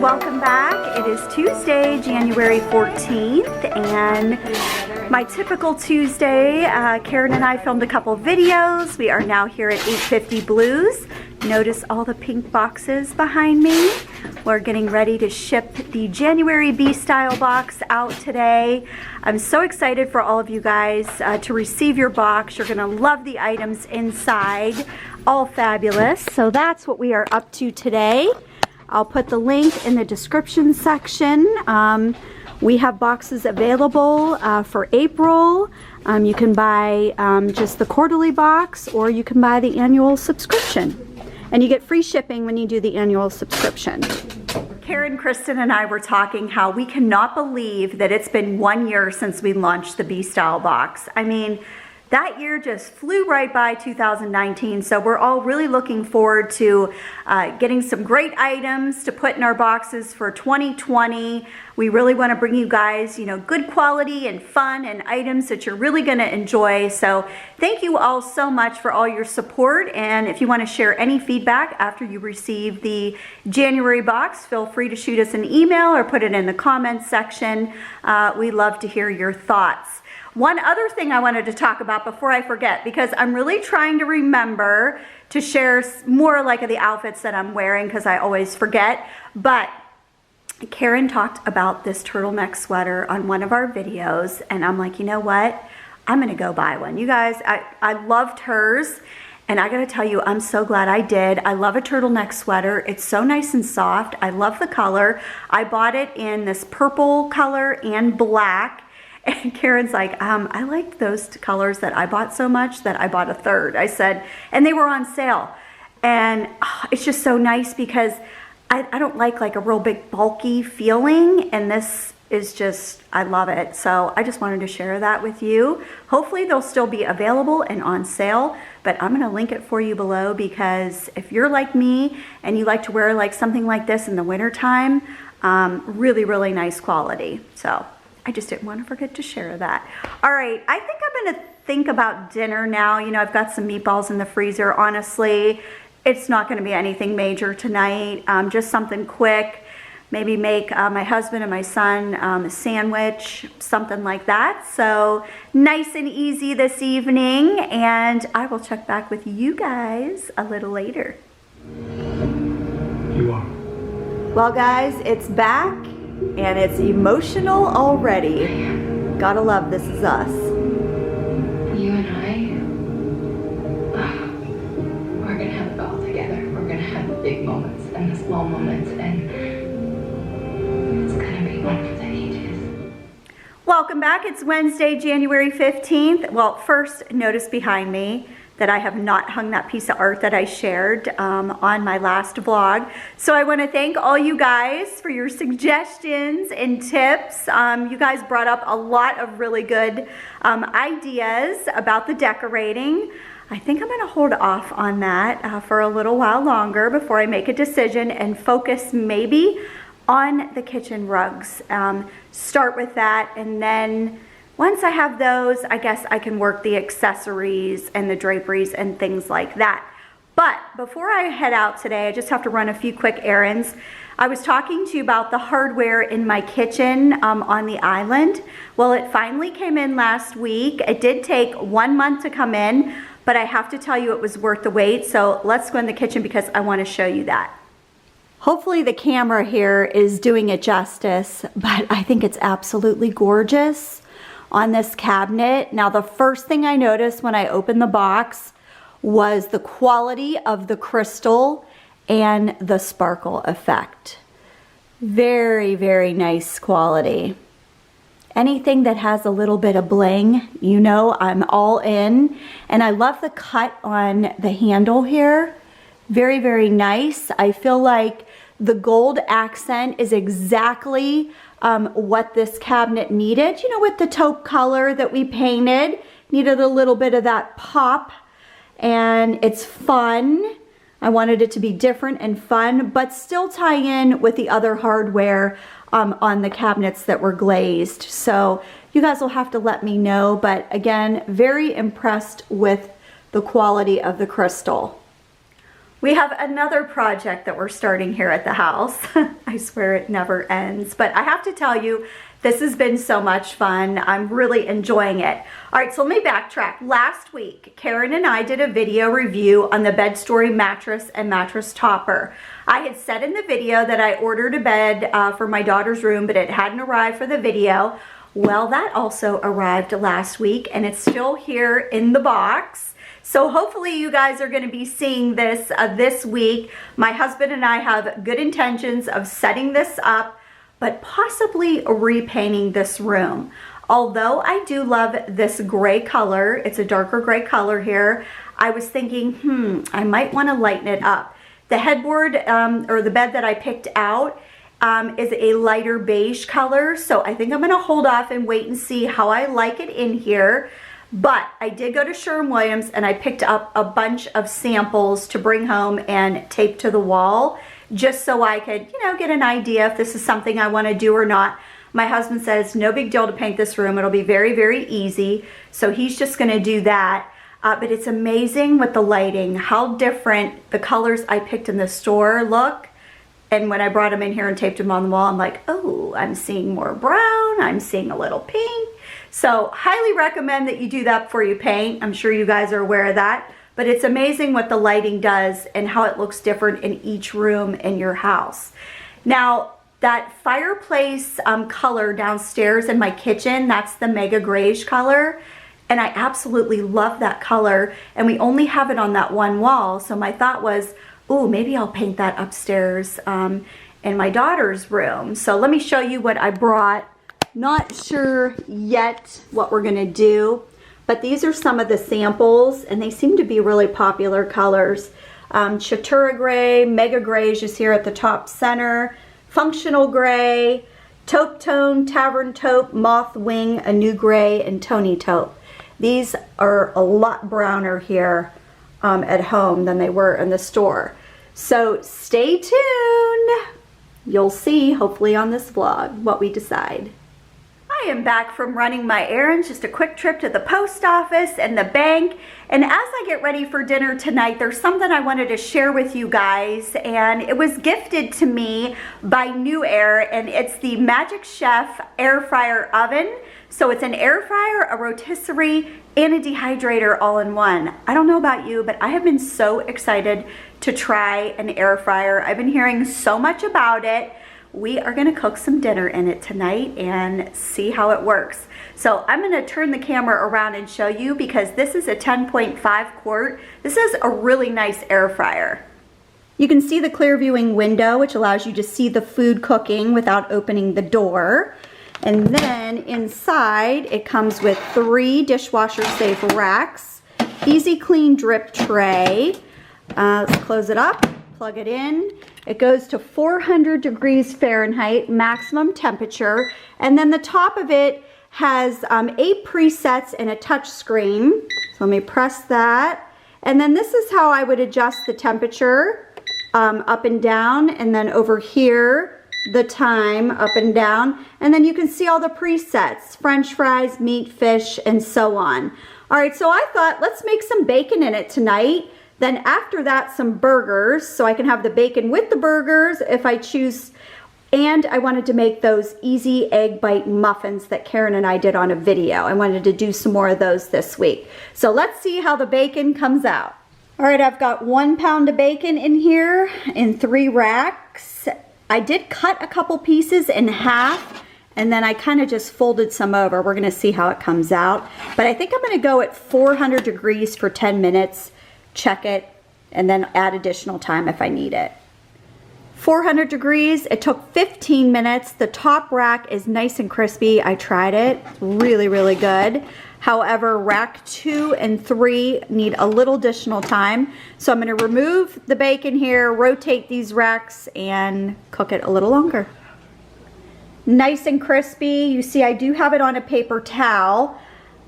welcome back. It is Tuesday, January 14th, and my typical Tuesday, Karen and I filmed a couple videos. We are now here at 850 Blues. Notice all the pink boxes behind me. We're getting ready to ship the January B-Style box out today. I'm so excited for all of you guys to receive your box. You're gonna love the items inside, all fabulous. So that's what we are up to today. I'll put the link in the description section. We have boxes available for April. You can buy just the quarterly box, or you can buy the annual subscription. And you get free shipping when you do the annual subscription. Karen, Kristen, and I were talking how we cannot believe that it's been 1 year since we launched the B-Style box. I mean, that year just flew right by, 2019, so we're all really looking forward to getting some great items to put in our boxes for 2020. We really want to bring you guys, you know, good quality and fun and items that you're really going to enjoy. So thank you all so much for all your support, and if you want to share any feedback after you receive the January box, feel free to shoot us an email or put it in the comments section. We love to hear your thoughts. One other thing I wanted to talk about before I forget, because I'm really trying to remember to share more like of the outfits that I'm wearing, because I always forget, but Karen talked about this turtleneck sweater on one of our videos, and I'm like, you know what? I'm gonna go buy one. You guys, I loved hers, and I gotta tell you, I'm so glad I did. I love a turtleneck sweater. It's so nice and soft. I love the color. I bought it in this purple color and black. And Karen's like, I liked those colors that I bought so much that I bought a third. I said, and they were on sale. And it's just so nice because I don't like a real big bulky feeling. And this is just, I love it. So I just wanted to share that with you. Hopefully they'll still be available and on sale, but I'm gonna link it for you below, because if you're like me and you like to wear like something like this in the wintertime, really, really nice quality. So I just didn't want to forget to share that. All right, I think I'm gonna think about dinner now. You know, I've got some meatballs in the freezer. Honestly, it's not gonna be anything major tonight, just something quick. Maybe make my husband and my son a sandwich, something like that. So nice and easy this evening, and I will check back with you guys a little later. You are. Well guys, it's back. And it's emotional already. Gotta love This Is Us. You and I, we're gonna have it all together. We're gonna have the big moments and the small moments, and it's gonna be one for the ages. Welcome back. It's Wednesday, January 15th. Well, first, notice behind me that I have not hung that piece of art that I shared on my last vlog. So I want to thank all you guys for your suggestions and tips. You guys brought up a lot of really good ideas about the decorating. I think I'm going to hold off on that for a little while longer before I make a decision and focus maybe on the kitchen rugs. Start with that, and then once I have those, I guess I can work the accessories and the draperies and things like that. But before I head out today, I just have to run a few quick errands. I was talking to you about the hardware in my kitchen on the island. Well, it finally came in last week. It did take 1 month to come in, but I have to tell you it was worth the wait. So let's go in the kitchen because I want to show you that. Hopefully the camera here is doing it justice, but I think it's absolutely gorgeous on this cabinet. Now, the first thing I noticed when I opened the box was the quality of the crystal and the sparkle effect. Very, very nice quality. Anything that has a little bit of bling, you know, I'm all in. And I love the cut on the handle here. Very, very nice. I feel like the gold accent is exactly what this cabinet needed. You know, with the taupe color that we painted, needed a little bit of that pop, and it's fun. I wanted it to be different and fun, but still tie in with the other hardware on the cabinets that were glazed. So you guys will have to let me know, but again, very impressed with the quality of the crystal. We have another project that we're starting here at the house. I swear it never ends, but I have to tell you, this has been so much fun. I'm really enjoying it. All right, so let me backtrack. Last week, Karen and I did a video review on the Bed Story mattress and mattress topper. I had said in the video that I ordered a bed for my daughter's room, but it hadn't arrived for the video. Well, that also arrived last week, and it's still here in the box. So hopefully you guys are going to be seeing this this week. My husband and I have good intentions of setting this up, but possibly repainting this room. Although I do love this gray color, it's a darker gray color here, I was thinking, I might want to lighten it up. The headboard or the bed that I picked out is a lighter beige color, so I think I'm going to hold off and wait and see how I like it in here. But I did go to Sherwin-Williams and I picked up a bunch of samples to bring home and tape to the wall, just so I could, you know, get an idea if this is something I want to do or not. My husband says, no big deal to paint this room. It'll be very, very easy. So he's just going to do that. But it's amazing with the lighting, how different the colors I picked in the store look. And when I brought them in here and taped them on the wall, I'm like, oh, I'm seeing more brown. I'm seeing a little pink. So highly recommend that you do that before you paint. I'm sure you guys are aware of that. But it's amazing what the lighting does and how it looks different in each room in your house. Now, that fireplace color downstairs in my kitchen, that's the Mega Grayish color. And I absolutely love that color. And we only have it on that one wall. So my thought was, oh, maybe I'll paint that upstairs in my daughter's room. So let me show you what I brought. Not sure yet what we're gonna do, but these are some of the samples and they seem to be really popular colors. Chatura Gray, Mega Grayish is here at the top center, Functional Gray, Taupe Tone, Tavern Taupe, Moth Wing, A New Gray, and Tony Taupe. These are a lot browner here at home than they were in the store. So stay tuned. You'll see, hopefully on this vlog, what we decide. I am back from running my errands, just a quick trip to the post office and the bank. And as I get ready for dinner tonight, there's something I wanted to share with you guys. And it was gifted to me by NewAir, and it's the Magic Chef air fryer oven. So it's an air fryer, a rotisserie, and a dehydrator all in one. I don't know about you, but I have been so excited to try an air fryer. I've been hearing so much about it. We are gonna cook some dinner in it tonight and see how it works. So I'm gonna turn the camera around and show you, because this is a 10.5 quart. This is a really nice air fryer. You can see the clear viewing window, which allows you to see the food cooking without opening the door. And then inside, it comes with 3 dishwasher safe racks, easy clean drip tray. Let's close it up, plug it in. It goes to 400 degrees Fahrenheit, maximum temperature. And then the top of it has 8 presets and a touch screen. So let me press that. And then this is how I would adjust the temperature up and down. And then over here, the time up and down. And then you can see all the presets, French fries, meat, fish, and so on. All right, so I thought, let's make some bacon in it tonight. Then after that, some burgers, so I can have the bacon with the burgers if I choose. And I wanted to make those easy egg bite muffins that Karen and I did on a video. I wanted to do some more of those this week. So let's see how the bacon comes out. All right, I've got 1 pound of bacon in here in 3 racks. I did cut a couple pieces in half, and then I kind of just folded some over. We're gonna see how it comes out. But I think I'm gonna go at 400 degrees for 10 minutes. Check it, and then add additional time if I need it. 400 degrees, it took 15 minutes. The top rack is nice and crispy. I tried it, it's really, really good. However, rack 2 and 3 need a little additional time. So I'm gonna remove the bacon here, rotate these racks, and cook it a little longer. Nice and crispy. You see, I do have it on a paper towel.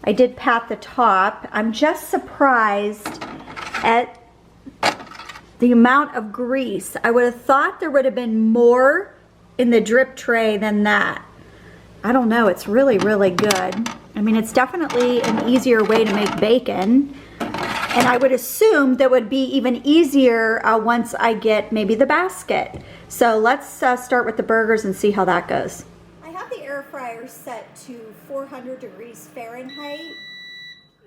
I did pat the top. I'm just surprised at the amount of grease. I would have thought there would have been more in the drip tray than that. I don't know, it's really, really good. I mean, it's definitely an easier way to make bacon. And I would assume that would be even easier once I get maybe the basket. So let's start with the burgers and see how that goes. I have the air fryer set to 400 degrees Fahrenheit,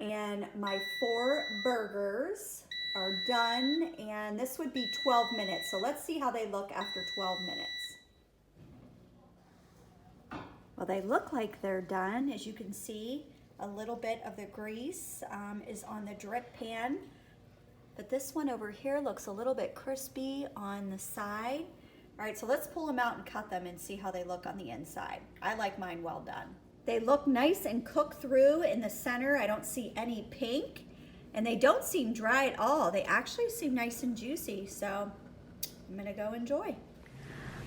and my 4 burgers are done, and this would be 12 minutes. So let's see how they look after 12 minutes. Well, they look like they're done. As you can see, a little bit of the grease is on the drip pan, but this one over here looks a little bit crispy on the side. All right, so let's pull them out and cut them and see how they look on the inside. I like mine well done. They look nice and cooked through in the center. I don't see any pink, and they don't seem dry at all. They actually seem nice and juicy, so I'm gonna go enjoy.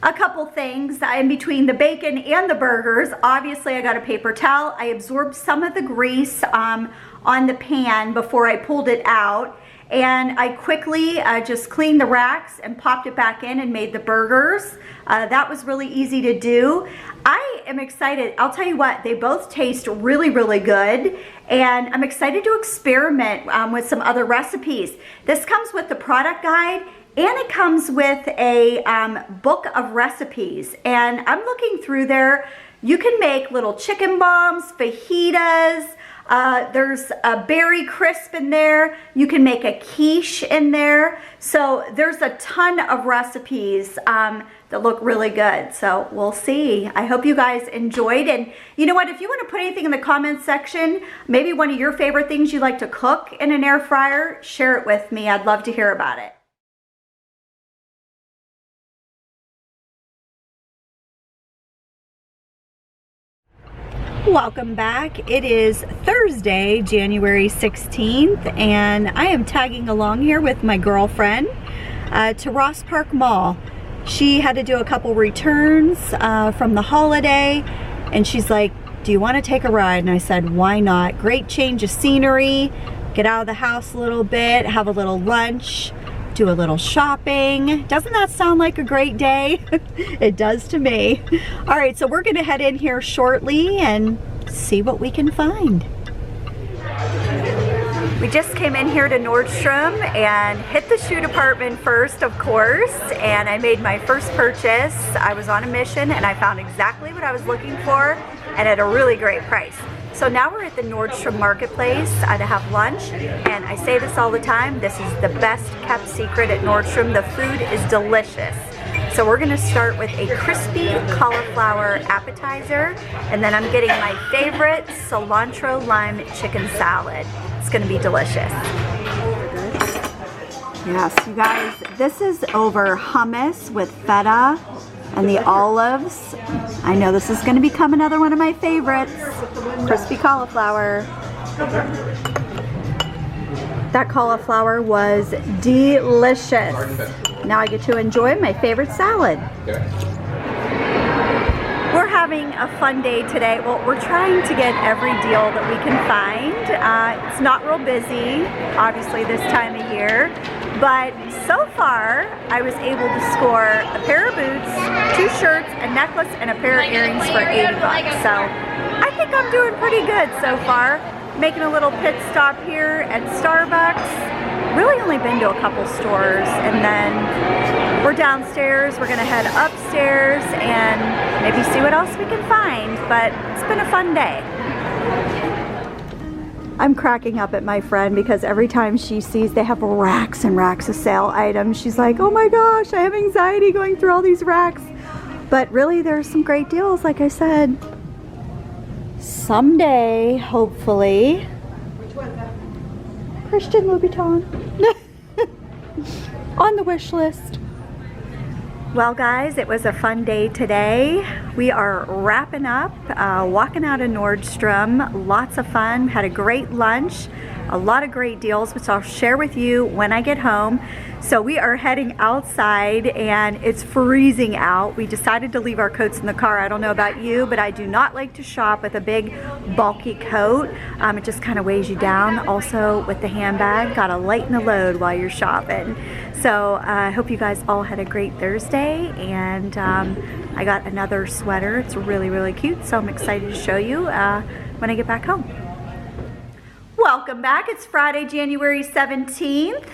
A couple things in between the bacon and the burgers. Obviously, I got a paper towel. I absorbed some of the grease on the pan before I pulled it out. And I quickly just cleaned the racks and popped it back in and made the burgers. That was really easy to do. I am excited. I'll tell you what, they both taste really, really good. And I'm excited to experiment with some other recipes. This comes with the product guide, and it comes with a book of recipes. And I'm looking through there. You can make little chicken bombs, fajitas. There's a berry crisp in there. You can make a quiche in there. So there's a ton of recipes that look really good. So we'll see. I hope you guys enjoyed. And you know what? If you want to put anything in the comments section, maybe one of your favorite things you like to cook in an air fryer, share it with me. I'd love to hear about it. Welcome back. It is Thursday, January 16th, and I am tagging along here with my girlfriend to Ross Park Mall. She had to do a couple returns from the holiday, and she's like, do you want to take a ride? And I said, why not? Great change of scenery, get out of the house a little bit, have a little lunch, do a little shopping. Doesn't that sound like a great day? It does to me. All right, so we're gonna head in here shortly and see what we can find. We just came in here to Nordstrom and hit the shoe department first, of course, and I made my first purchase. I was on a mission and I found exactly what I was looking for and at a really great price. So now we're at the Nordstrom Marketplace to have lunch, and I say this all the time, this is the best kept secret at Nordstrom. The food is delicious. So we're gonna start with a crispy cauliflower appetizer, and then I'm getting my favorite cilantro lime chicken salad. It's gonna be delicious. Yes, you guys, this is over hummus with feta and the olives. I know this is going to become another one of my favorites. Crispy cauliflower. That cauliflower was delicious. Now I get to enjoy my favorite salad. We're having a fun day today. Well, we're trying to get every deal that we can find. It's not real busy, obviously, this time of year. But so far, I was able to score a pair of boots, 2 shirts, a necklace, and a pair of earrings for 80 bucks. So I think I'm doing pretty good so far. Making a little pit stop here at Starbucks. Really only been to a couple stores, and then we're downstairs. We're gonna head upstairs and maybe see what else we can find. But it's been a fun day. I'm cracking up at my friend because every time she sees they have racks and racks of sale items, she's like, oh my gosh, I have anxiety going through all these racks. But really, there's some great deals, like I said. Someday, hopefully. Which one? Christian Louboutin. On the wish list. Well guys, it was a fun day today. We are wrapping up, walking out of Nordstrom. Lots of fun, had a great lunch, a lot of great deals, which I'll share with you when I get home. So we are heading outside and it's freezing out. We decided to leave our coats in the car. I don't know about you, but I do not like to shop with a big bulky coat. It just kind of weighs you down. Also with the handbag, gotta lighten the load while you're shopping. So I hope you guys all had a great Thursday, and I got another sweater. It's really, really cute, so I'm excited to show you when I get back home. Welcome back. It's Friday, January 17th.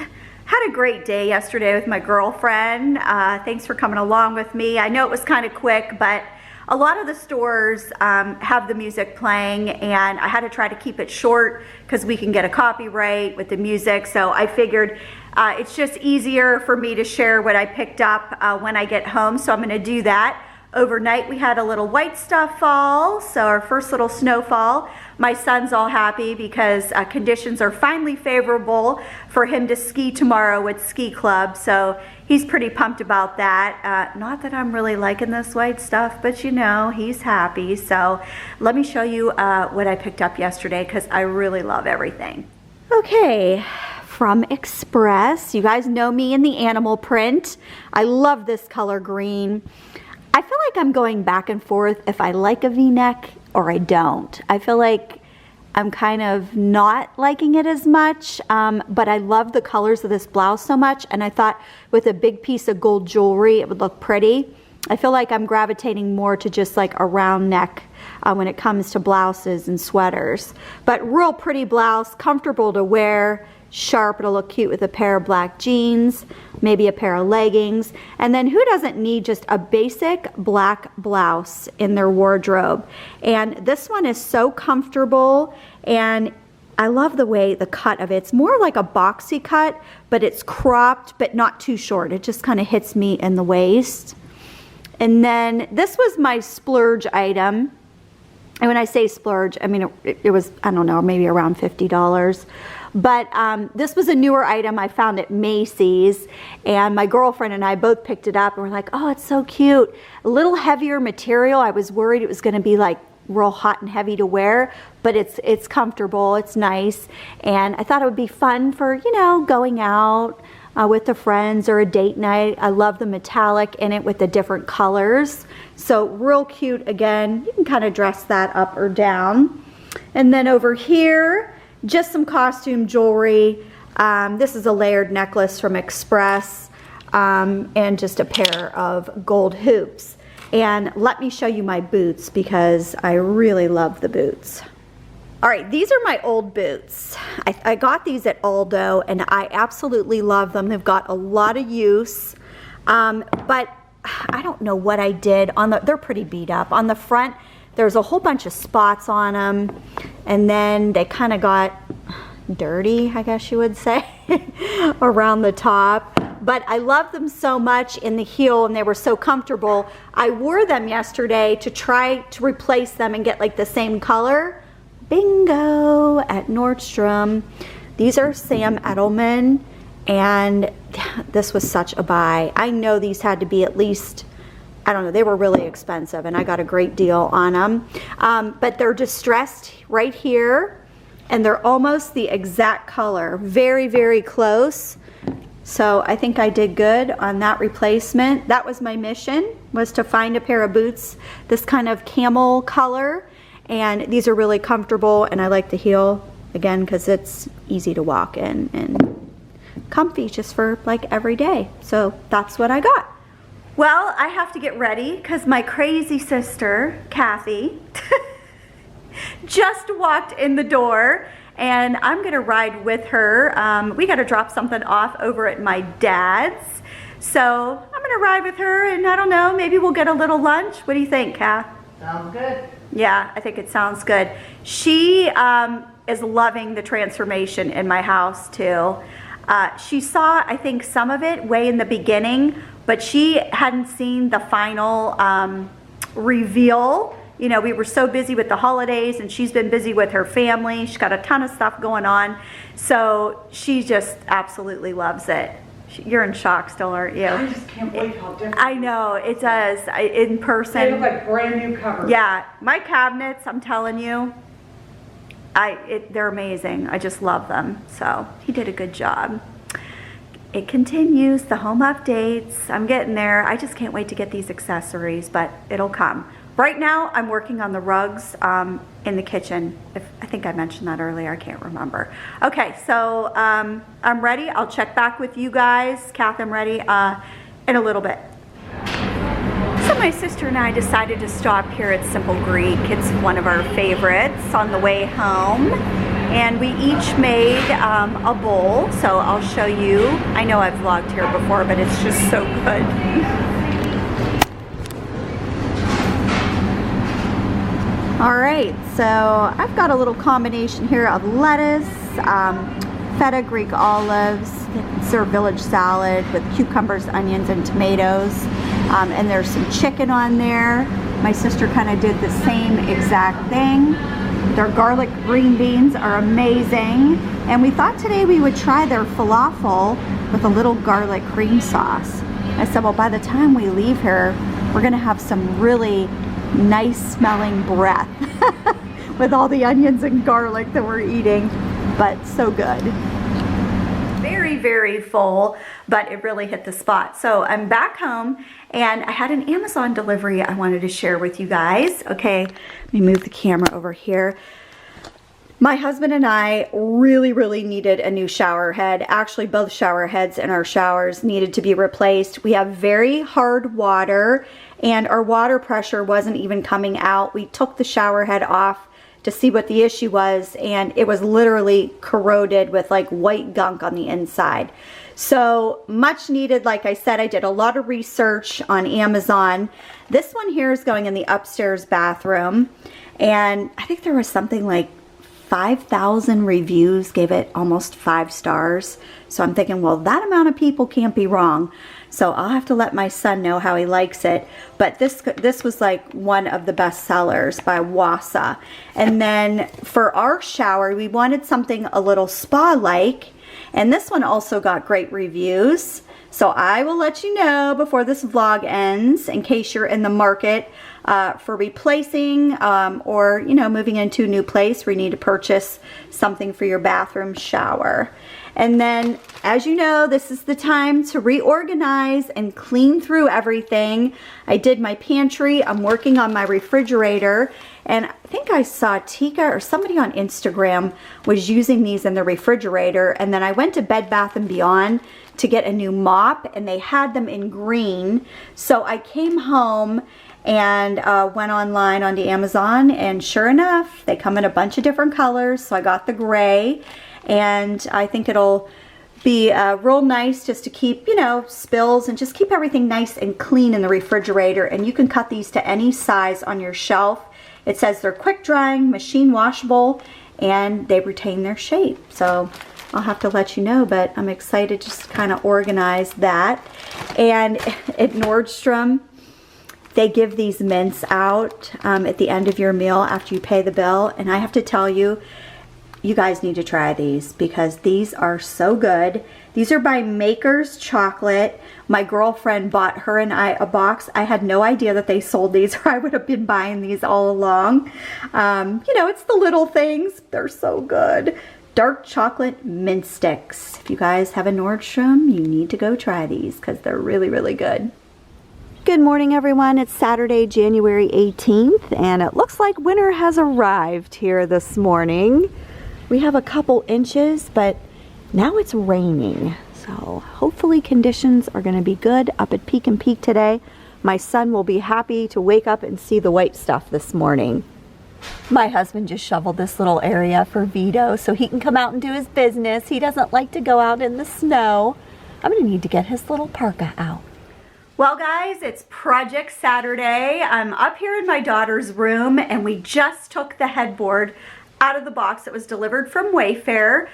Had a great day yesterday with my girlfriend. Thanks for coming along with me. I know it was kind of quick, but a lot of the stores have the music playing, and I had to try to keep it short because we can get a copyright with the music. So I figured it's just easier for me to share what I picked up when I get home. So I'm going to do that. Overnight we had a little white stuff fall, so our first little snowfall. My son's all happy because conditions are finally favorable for him to ski tomorrow with ski club, so he's pretty pumped about that. Not that I'm really liking this white stuff, but you know, he's happy. So let me show you what I picked up yesterday because I really love everything. Okay, from Express. You guys know me in the animal print. I love this color green. I feel like I'm going back and forth if I like a V-neck or I don't. I feel like I'm kind of not liking it as much, but I love the colors of this blouse so much, and I thought with a big piece of gold jewelry it would look pretty. I feel like I'm gravitating more to just like a round neck when it comes to blouses and sweaters. But real pretty blouse, comfortable to wear, sharp. It'll look cute with a pair of black jeans, maybe a pair of leggings. And then who doesn't need just a basic black blouse in their wardrobe? And this one is so comfortable, and I love the way the cut of it. It's more like a boxy cut, but it's cropped but not too short. It just kind of hits me in the waist. And then this was my splurge item. And when I say splurge, I mean it was, I don't know, maybe around $50. But this was a newer item I found at Macy's, and my girlfriend and I both picked it up and we're like, oh, it's so cute. A little heavier material. I was worried it was going to be like real hot and heavy to wear, but it's comfortable, it's nice, and I thought it would be fun for, you know, going out with the friends or a date night. I love the metallic in it with the different colors. So real cute. Again, you can kind of dress that up or down. And then over here, just some costume jewelry. This is a layered necklace from Express, and just a pair of gold hoops. And let me show you my boots because I really love the boots. All right, these are my old boots. I got these at Aldo, and I absolutely love them. They've got a lot of use, but I don't know what I did on the, they're pretty beat up. On the front, there's a whole bunch of spots on them, and then they kind of got dirty, I guess you would say, around the top. But I love them so much in the heel, and they were so comfortable. I wore them yesterday to try to replace them and get like the same color. Bingo! At Nordstrom. These are Sam Edelman, and this was such a buy. I know these had to be at least, I don't know, they were really expensive, and I got a great deal on them. But they're distressed right here, and they're almost the exact color. Very, very close. So I think I did good on that replacement. That was my mission, was to find a pair of boots this kind of camel color. And these are really comfortable, and I like the heel, again, because it's easy to walk in and comfy just for like every day. So that's what I got. Well, I have to get ready because my crazy sister, Kathy, just walked in the door, and I'm gonna ride with her. We gotta drop something off over at my dad's. So I'm gonna ride with her, and I don't know, maybe we'll get a little lunch. What do you think, Kath? Sounds good. Yeah, I think it sounds good. She is loving the transformation in my house too. She saw, I think, some of it way in the beginning, but she hadn't seen the final reveal. You know, we were so busy with the holidays, and she's been busy with her family. She's got a ton of stuff going on. So she just absolutely loves it. You're in shock still, aren't you? I just can't believe how different. I know, it does. In person. They look like brand new covers. Yeah, my cabinets, I'm telling you, they're amazing. I just love them. So he did a good job. It continues, the home updates. I'm getting there. I just can't wait to get these accessories, but it'll come. Right now, I'm working on the rugs in the kitchen. I think I mentioned that earlier, I can't remember. Okay, so I'm ready. I'll check back with you guys. Kath, I'm ready in a little bit. So my sister and I decided to stop here at Simple Greek. It's one of our favorites on the way home. And we each made a bowl, so I'll show you. I know I've vlogged here before, but it's just so good. All right, so I've got a little combination here of lettuce, feta Greek olives, serve village salad with cucumbers, onions, and tomatoes. And there's some chicken on there. My sister kind of did the same exact thing. Their garlic green beans are amazing. And we thought today we would try their falafel with a little garlic cream sauce. I said, well, by the time we leave here, we're gonna have some really nice smelling breath with all the onions and garlic that we're eating, but so good. Very, very full, but it really hit the spot. So I'm back home and I had an Amazon delivery I wanted to share with you guys. Okay, let me move the camera over here. My husband and I really needed a new shower head. Actually, both shower heads in our showers needed to be replaced. We have very hard water and our water pressure wasn't even coming out. We took the shower head off to see what the issue was, and it was literally corroded with like white gunk on the inside. So much needed. Like I said, I did a lot of research on Amazon. This one here is going in the upstairs bathroom, and I think there was something like 5,000 reviews, gave it almost 5 stars. So I'm thinking, well, that amount of people can't be wrong. So I'll have to let my son know how he likes it. But this was like one of the best sellers by Wassa. And then for our shower, we wanted something a little spa-like. And this one also got great reviews. So I will let you know before this vlog ends in case you're in the market for replacing or, you know, moving into a new place where you need to purchase something for your bathroom shower. And then, as you know, this is the time to reorganize and clean through everything. I did my pantry. I'm working on my refrigerator. And I think I saw Tika or somebody on Instagram was using these in the refrigerator. And then I went to Bed Bath & Beyond to get a new mop, and they had them in green. So I came home and went online onto Amazon, and sure enough, they come in a bunch of different colors. So I got the gray, and I think it'll be real nice just to keep, you know, spills and just keep everything nice and clean in the refrigerator. And you can cut these to any size on your shelf. It says they're quick drying, machine washable, and they retain their shape. So I'll have to let you know, but I'm excited just to kind of organize that. And at Nordstrom, they give these mints out at the end of your meal after you pay the bill. And I have to tell you, you guys need to try these because these are so good. These are by Maker's Chocolate. My girlfriend bought her and I a box. I had no idea that they sold these, or I would have been buying these all along. You know, it's the little things. They're so good. Dark chocolate mint sticks. If you guys have a Nordstrom, you need to go try these because they're really good. Good morning, everyone. It's Saturday, January 18th, and it looks like winter has arrived here this morning. We have a couple inches, but now it's raining. So hopefully conditions are going to be good up at Peak and Peak today. My son will be happy to wake up and see the white stuff this morning. My husband just shoveled this little area for Vito so he can come out and do his business. He doesn't like to go out in the snow. I'm going to need to get his little parka out. Well, guys, it's Project Saturday. I'm up here in my daughter's room, and we just took the headboard out of the box that was delivered from Wayfair.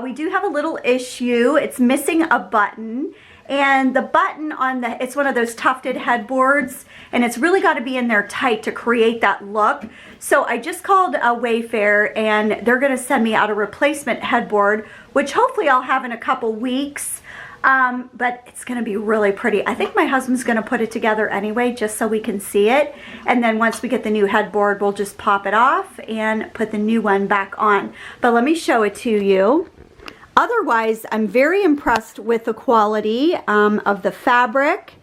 We do have a little issue. It's missing a button, and the button on it's one of those tufted headboards, and it's really got to be in there tight to create that look. So I just called Wayfair, and they're going to send me out a replacement headboard, which hopefully I'll have in a couple weeks. But it's going to be really pretty. I think my husband's going to put it together anyway, just so we can see it. And then once we get the new headboard, we'll just pop it off and put the new one back on. But let me show it to you. Otherwise, I'm very impressed with the quality of the fabric.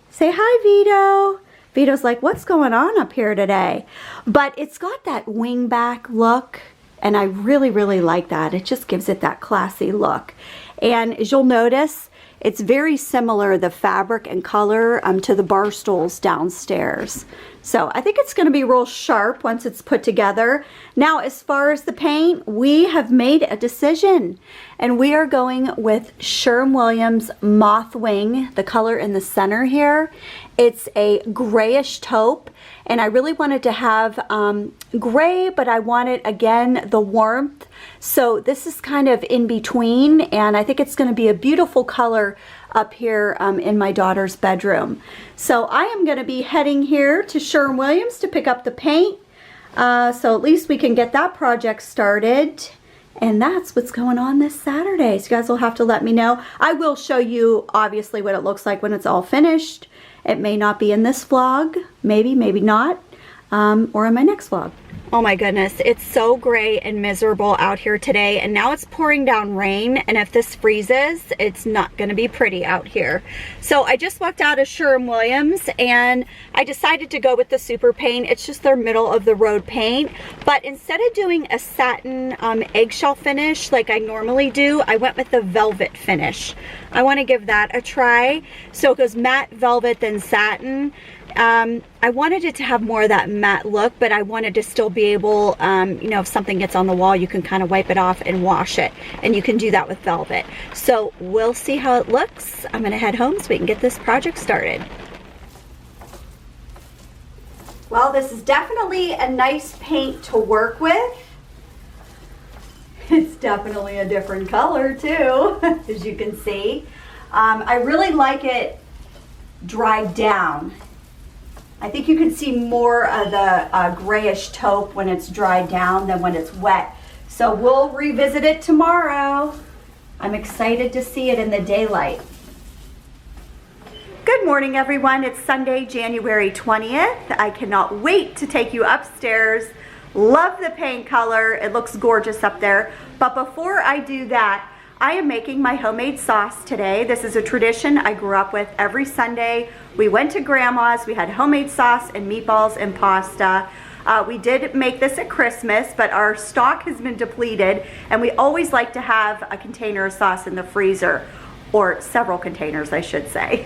Say hi, Vito. Vito's like, what's going on up here today? But it's got that wingback look, and I really like that. It just gives it that classy look. And as you'll notice, It's very similar, the fabric and color, to the bar stools downstairs. So I think it's going to be real sharp once it's put together. Now, as far as the paint, we have made a decision, and we are going with Sherwin-Williams Moth Wing, the color in the center here. It's a grayish taupe, and I really wanted to have gray, but I wanted, again, the warmth. So this is kind of in between, and I think it's going to be a beautiful color up here in my daughter's bedroom. So I am going to be heading here to Sherwin-Williams to pick up the paint. So at least we can get that project started. And that's what's going on this Saturday. So you guys will have to let me know. I will show you, obviously, what it looks like when it's all finished. It may not be in this vlog, maybe not, or in my next vlog. Oh my goodness, it's so gray and miserable out here today, and now it's pouring down rain, and if this freezes, it's not going to be pretty out here. So I just walked out of Sherwin-Williams, and I decided to go with the super paint. It's just their middle of the road paint, but instead of doing a satin eggshell finish like I normally do, I went with the velvet finish. I want to give that a try. So it goes matte, velvet, then satin. I wanted it to have more of that matte look, but I wanted to still be able, you know, if something gets on the wall, you can kind of wipe it off and wash it, and you can do that with velvet. So we'll see how it looks. I'm going to head home so we can get this project started. Well, this is definitely a nice paint to work with. It's definitely a different color too, as you can see. I really like it dried down. I think you can see more of the grayish taupe when it's dried down than when it's wet. So we'll revisit it tomorrow. I'm excited to see it in the daylight. Good morning, everyone. It's Sunday, January 20th. I cannot wait to take you upstairs. Love the paint color. It looks gorgeous up there. But before I do that, I am making my homemade sauce today. This is a tradition I grew up with every Sunday. We went to Grandma's, we had homemade sauce and meatballs and pasta. We did make this at Christmas, but our stock has been depleted, and we always like to have a container of sauce in the freezer, or several containers, I should say.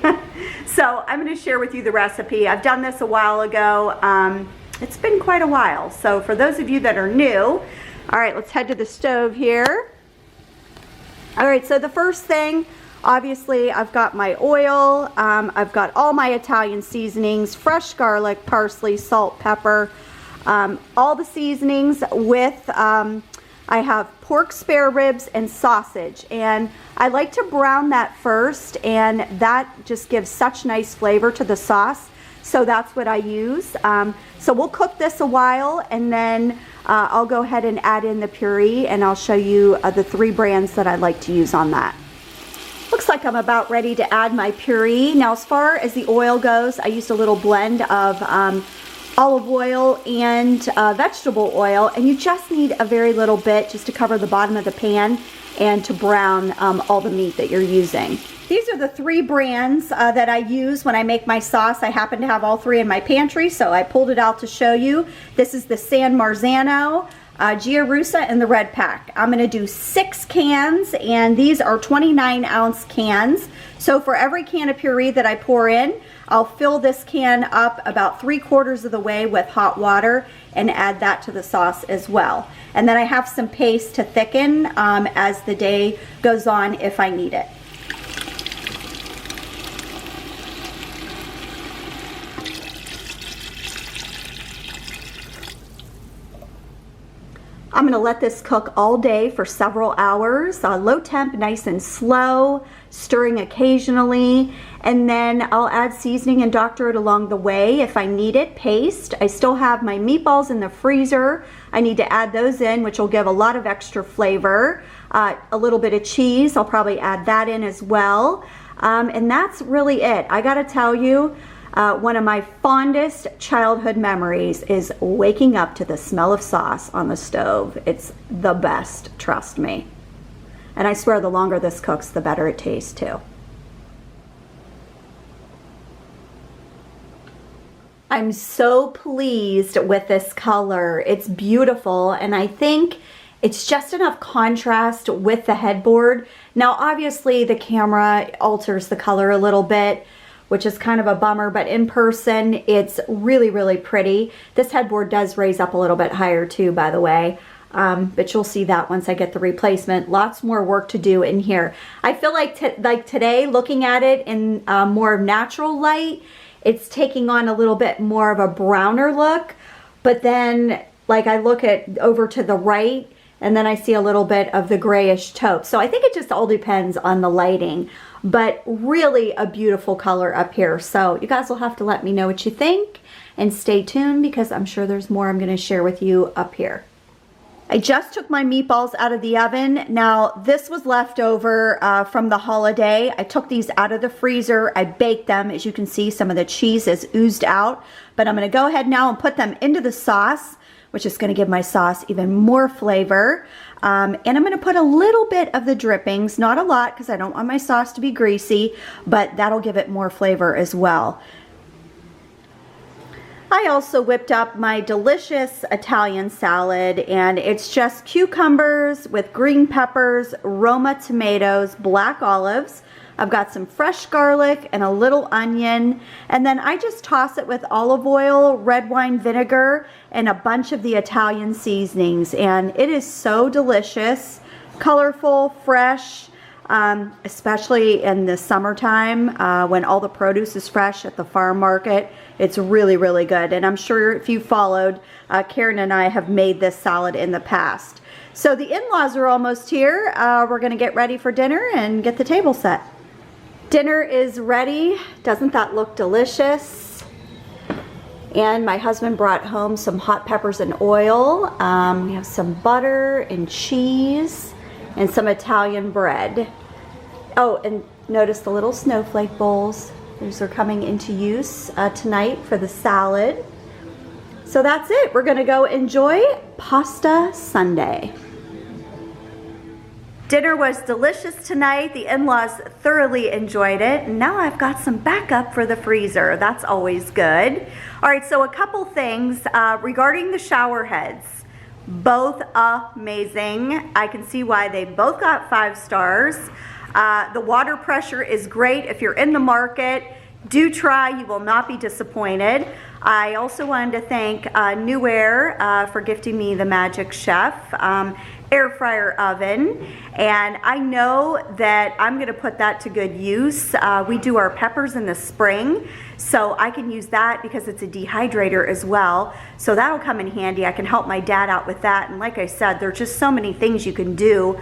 So I'm gonna share with you the recipe. I've done this a while ago. It's been quite a while. So for those of you that are new, all right, let's head to the stove here. All right, so the first thing, obviously, I've got my oil, I've got all my Italian seasonings, fresh garlic, parsley, salt, pepper, all the seasonings with, I have pork spare ribs and sausage, and I like to brown that first, and that just gives such nice flavor to the sauce, so that's what I use. So we'll cook this a while, and then I'll go ahead and add in the puree, and I'll show you the 3 brands that I like to use on that. Looks like I'm about ready to add my puree. Now, as far as the oil goes, I used a little blend of olive oil and vegetable oil, and you just need a very little bit just to cover the bottom of the pan and to brown all the meat that you're using. These are the 3 brands that I use when I make my sauce. I happen to have all 3 in my pantry, so I pulled it out to show you. This is the San Marzano, Giarusa, and the Red Pack. I'm going to do 6 cans, and these are 29-ounce cans. So for every can of puree that I pour in, I'll fill this can up about 3/4 of the way with hot water and add that to the sauce as well. And then I have some paste to thicken as the day goes on if I need it. I'm going to let this cook all day for several hours, low temp, nice and slow, stirring occasionally, and then I'll add seasoning and doctor it along the way if I need it. Paste. I still have my meatballs in the freezer. I need to add those in, which will give a lot of extra flavor. A little bit of cheese, I'll probably add that in as well. And that's really it. I gotta tell you, one of my fondest childhood memories is waking up to the smell of sauce on the stove. It's the best, trust me. And I swear the longer this cooks, the better it tastes too. I'm so pleased with this color. It's beautiful, and I think It's just enough contrast with the headboard. Now, obviously, the camera alters the color a little bit, which is kind of a bummer, but in person, it's really, really pretty. This headboard does raise up a little bit higher too, by the way. But you'll see that once I get the replacement. Lots more work to do in here. I feel like today, looking at it in more natural light, it's taking on a little bit more of a browner look. But then, like, I look at over to the right, and then I see a little bit of the grayish taupe. So I think it just all depends on the lighting. But really a beautiful color up here. So you guys will have to let me know what you think, and stay tuned because I'm sure there's more I'm going to share with you up here. I just took my meatballs out of the oven. Now, this was left over from the holiday. I took these out of the freezer. I baked them. As you can see, some of the cheese is oozed out. But I'm going to go ahead now and put them into the sauce, which is going to give my sauce even more flavor. And I'm going to put a little bit of the drippings, not a lot because I don't want my sauce to be greasy, but that'll give it more flavor as well. I also whipped up my delicious Italian salad, and it's just cucumbers with green peppers, Roma tomatoes, black olives. I've got some fresh garlic and a little onion, and then I just toss it with olive oil, red wine vinegar, and a bunch of the Italian seasonings, and it is so delicious, colorful, fresh, especially in the summertime when all the produce is fresh at the farm market. It's really, really good, and I'm sure if you followed, Karen and I have made this salad in the past. So the in-laws are almost here. We're going to get ready for dinner and get the table set. Dinner is ready. Doesn't that look delicious? And my husband brought home some hot peppers and oil. We have some butter and cheese and some Italian bread. Oh, and notice the little snowflake bowls. Those are coming into use tonight for the salad. So that's it. We're gonna go enjoy Pasta Sunday. Dinner was delicious tonight. The in-laws thoroughly enjoyed it. And now I've got some backup for the freezer. That's always good. All right, so a couple things regarding the shower heads. Both amazing. I can see why they both got 5 stars. The water pressure is great. If you're in the market, do try. You will not be disappointed. I also wanted to thank NewAir for gifting me the Magic Chef air fryer oven, and I know that I'm going to put that to good use. We do our peppers in the spring, so I can use that because it's a dehydrator as well, so that'll come in handy. I can help my dad out with that, and like I said, there's just so many things you can do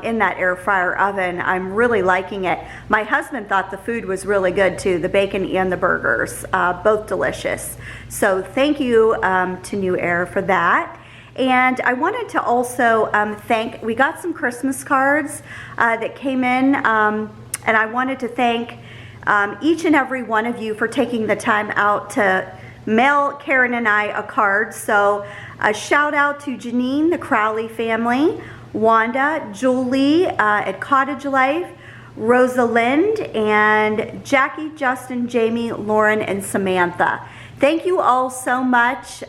in that air fryer oven. I'm really liking it. My husband thought the food was really good too, the bacon and the burgers, both delicious. So thank you to NewAir for that. And I wanted to also thank, we got some Christmas cards that came in, and I wanted to thank each and every one of you for taking the time out to mail Karen and I a card. So a shout out to Janine, the Crowley family, Wanda, Julie at Cottage Life, Rosalind, and Jackie, Justin, Jamie, Lauren, and Samantha. Thank you all so much.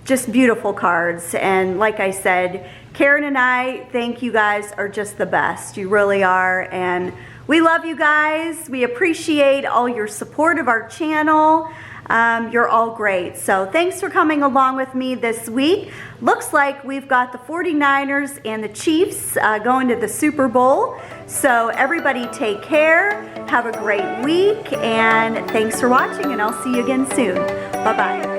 Just beautiful cards, and like I said, Karen and I think you guys are just the best. You really are, and we love you guys. We appreciate all your support of our channel. You're all great. So thanks for coming along with me this week. Looks like we've got the 49ers and the Chiefs going to the Super Bowl. So everybody take care. Have a great week, and thanks for watching, and I'll see you again soon. Bye-bye.